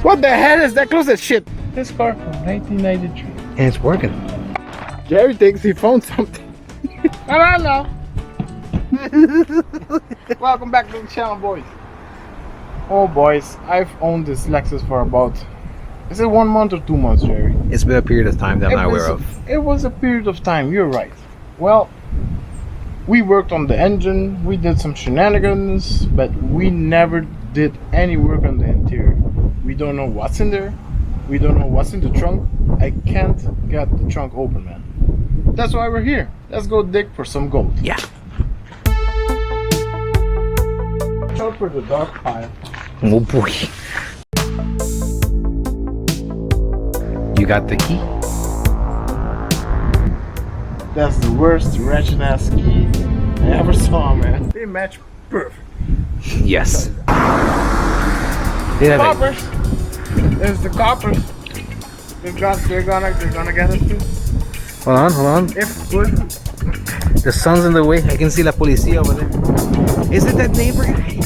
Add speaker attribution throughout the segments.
Speaker 1: What the hell is that? Close that shit.
Speaker 2: This car from 1993.
Speaker 3: And it's working.
Speaker 1: Jerry thinks he found something. I don't know. Welcome back to the channel, boys. Oh, boys, I've owned this Lexus for about, is it 1 month or 2 months, Jerry?
Speaker 3: It's been a period of time that I'm not aware of.
Speaker 1: It was a period of time, you're right. Well, we worked on the engine, we did some shenanigans, but we never did any work on the interior. We don't know what's in there. We don't know what's in the trunk. I can't get the trunk open, man. That's why we're here. Let's go dig for some gold.
Speaker 3: Yeah.
Speaker 1: Watch out for the dark pile.
Speaker 3: Oh boy. You got the key?
Speaker 1: That's the worst wretched ass key I ever saw, man. They match perfect.
Speaker 3: Yes.
Speaker 1: Coppers. There's the coppers. They're gonna get us too.
Speaker 3: Hold on.
Speaker 1: If good.
Speaker 3: The sun's in the way. I can see la policía over there. Is it that neighbor guy?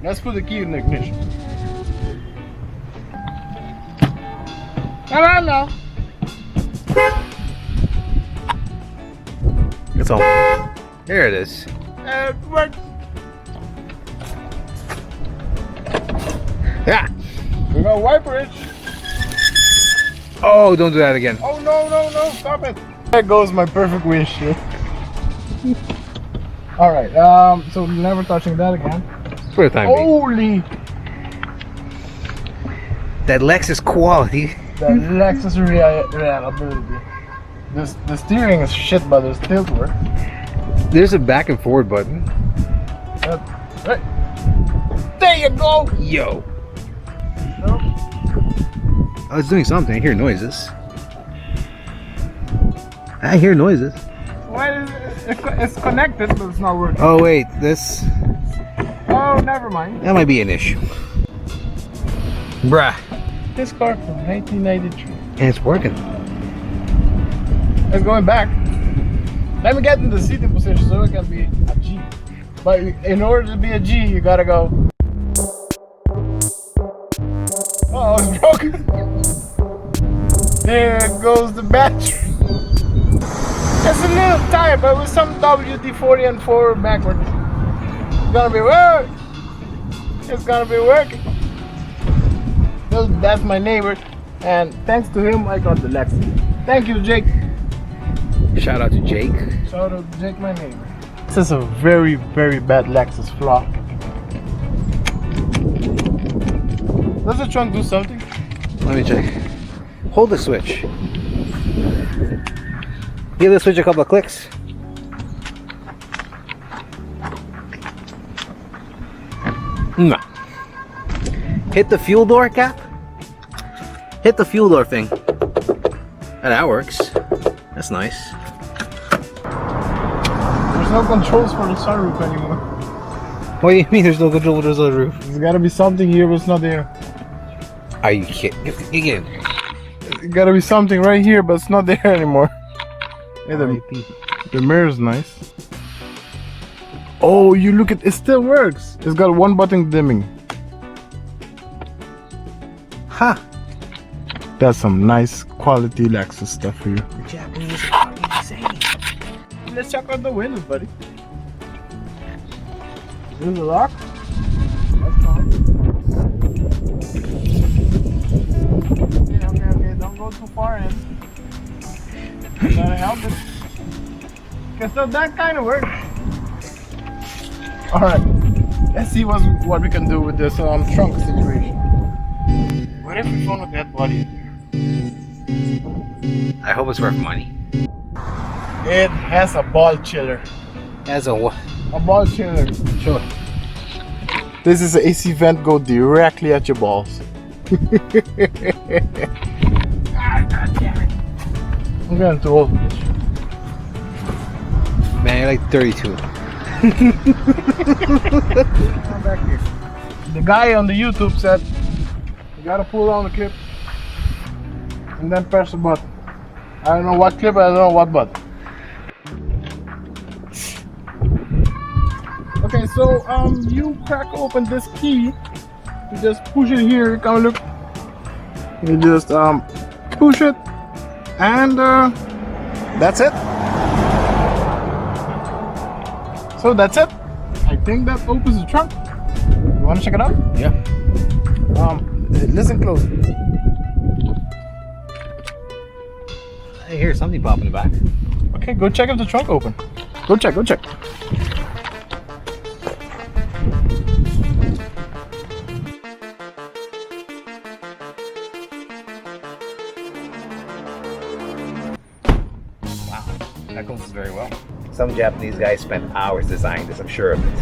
Speaker 1: Let's put the key in the ignition. I don't know.
Speaker 3: It's all. There it is.
Speaker 1: It works.
Speaker 3: Yeah.
Speaker 1: We're gonna wiper it.
Speaker 3: Oh, don't do that again.
Speaker 1: Oh no, stop it. There goes my perfect wish. Alright, so never touching that again.
Speaker 3: For the time being.
Speaker 1: Holy!
Speaker 3: That Lexus quality.
Speaker 1: That Lexus reliability. The steering is shit, but the tilt work.
Speaker 3: There's a back and forward button.
Speaker 1: Right. There you go!
Speaker 3: Yo.
Speaker 1: Nope.
Speaker 3: Oh, it's doing something. I hear noises. I hear noises.
Speaker 1: Why is it? It's connected, but it's not working.
Speaker 3: Oh wait, this.
Speaker 1: Oh, never mind.
Speaker 3: That might be an issue. Bruh.
Speaker 2: This car from 1993.
Speaker 3: And it's working.
Speaker 1: It's going back. Let me get in the seating position so it can be a G. But in order to be a G, you gotta go. Oh, it's broken. There goes the battery. It's a little tight, but with some WD-40 and forward backwards. It's gonna be working. It's gonna be working. That's my neighbor, and thanks to him, I got the Lexus. Thank you, Jake.
Speaker 3: Shout out to Jake.
Speaker 1: Shout out to Jake, my neighbor. This is a very, very bad Lexus flaw. Does the trunk do something?
Speaker 3: Let me check. Hold the switch. Give the switch a couple of clicks. No. Hit the fuel door cap. Hit the fuel door thing. And that works. That's nice.
Speaker 1: There's no controls for the sunroof anymore.
Speaker 3: What do you mean there's no control for the roof?
Speaker 1: There's gotta be something here, but it's not there.
Speaker 3: Are you kidding? Again.
Speaker 1: There's gotta be something right here, but it's not there anymore. Hey, the mirror's nice. Oh, you look at it, still works. It's got one button dimming.
Speaker 3: Ha!
Speaker 1: That's some nice quality Lexus stuff for you.
Speaker 3: The Japanese are insane.
Speaker 1: Let's check out the windows, buddy. Is the lock? That's fine. Okay, don't go too far in. You gotta help it. Okay, so that kind of works. Alright, let's see what we can do with this trunk situation. What if we found a dead body?
Speaker 3: I hope it's worth money.
Speaker 1: It has a ball chiller.
Speaker 3: As a what?
Speaker 1: A ball chiller.
Speaker 3: Sure.
Speaker 1: This is an AC vent, go directly at your balls. God damn it. I'm getting too old for this.
Speaker 3: Man, you're like 32.
Speaker 1: Come back here. The guy on the YouTube said you gotta pull down the clip and then press the button. I don't know what clip, I don't know what button. Okay, so you crack open this key You just push it here. Come look. You just push it, and that's it. So that's it. I think that opens the trunk. You want to check it out?
Speaker 3: Yeah.
Speaker 1: Listen close.
Speaker 3: I hear something pop in the back.
Speaker 1: Okay, go check if the trunk open. Go check. Go check.
Speaker 3: Wow, that closes very well. Some Japanese guys spent hours designing this, I'm sure of it.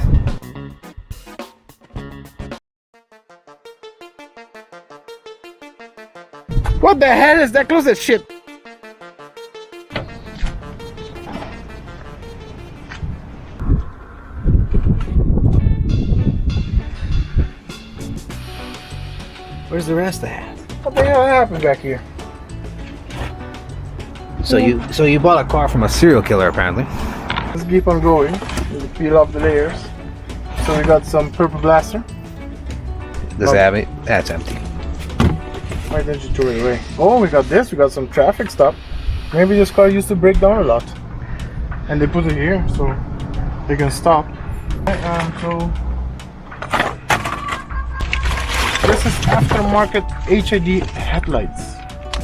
Speaker 1: What the hell is that? Close that shit.
Speaker 3: Where's the rest of that?
Speaker 1: What the hell happened back here?
Speaker 3: So you bought a car from a serial killer apparently.
Speaker 1: Let's keep on going. We'll peel off the layers. So we got some purple blaster.
Speaker 3: Does it have it? That's empty.
Speaker 1: Why didn't you throw it away? Oh, we got this. We got some traffic stop. Maybe this car used to break down a lot. And they put it here so they can stop. So this is aftermarket HID headlights.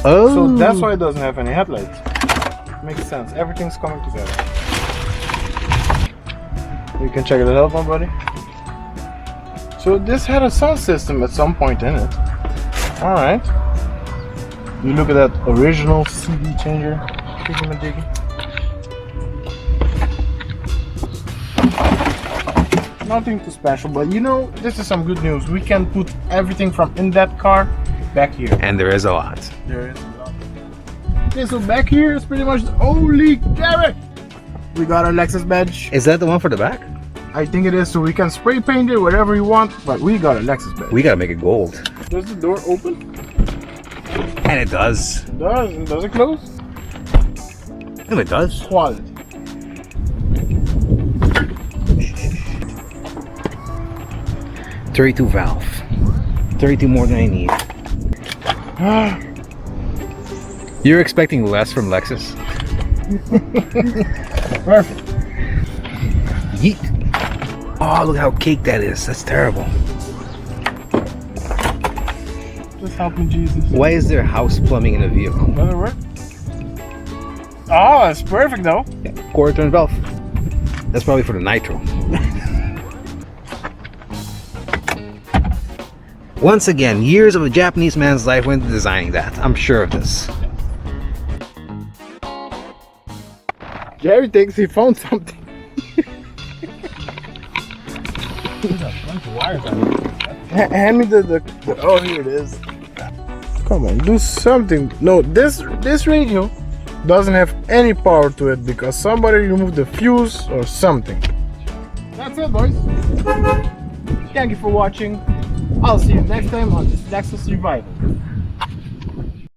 Speaker 3: Oh.
Speaker 1: So that's why it doesn't have any headlights. Makes sense. Everything's coming together. You can check it out, my buddy. So this had a sound system at some point in it. Alright. You look at that original CD changer. Nothing too special, but you know, this is some good news. We can put everything from in that car back here.
Speaker 3: And there is a lot.
Speaker 1: There is a lot. Okay, so back here is pretty much the only carrot. We got our Lexus badge.
Speaker 3: Is that the one for the back?
Speaker 1: I think it is, so we can spray paint it whatever you want, but we got a Lexus badge.
Speaker 3: We gotta make it gold.
Speaker 1: Does the door open?
Speaker 3: And it does.
Speaker 1: It does. And does it close?
Speaker 3: And it does.
Speaker 1: Quality.
Speaker 3: .32 valve. 32 more than I need. You're expecting less from Lexus?
Speaker 1: Perfect.
Speaker 3: Yeet. Oh, look how caked that is. That's terrible.
Speaker 1: Just helping Jesus.
Speaker 3: Why is there house plumbing in a vehicle?
Speaker 1: Does it work? Oh, it's perfect though.
Speaker 3: Yeah, quarter turn valve. That's probably for the nitro. Once again, years of a Japanese man's life went into designing that. I'm sure of this.
Speaker 1: Jerry thinks he found something. Hand me the oh, here it is. Come on, do something. No, this radio doesn't have any power to it because somebody removed the fuse or something. That's it, boys. Thank you for watching. I'll see you next time on this Lexus Revival.